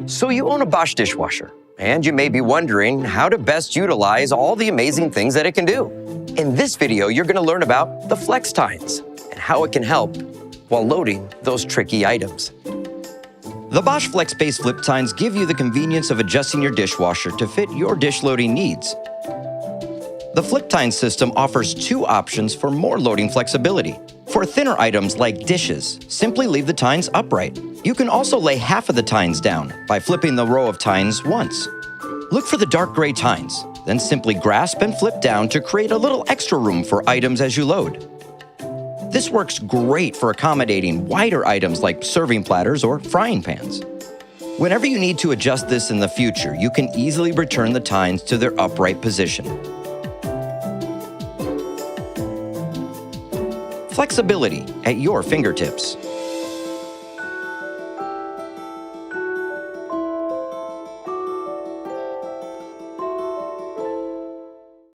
So you own a Bosch dishwasher, and you may be wondering how to best utilize all the amazing things that it can do. In this video, you're going to learn about the flex tines and how it can help while loading those tricky items. The Bosch FlexSpace flip tines give you the convenience of adjusting your dishwasher to fit your dish loading needs. The flip tine system offers two options for more loading flexibility. For thinner items like dishes, simply leave the tines upright. You can also lay half of the tines down by flipping the row of tines once. Look for the dark gray tines, then simply grasp and flip down to create a little extra room for items as you load. This works great for accommodating wider items like serving platters or frying pans. Whenever you need to adjust this in the future, you can easily return the tines to their upright position. Flexibility at your fingertips.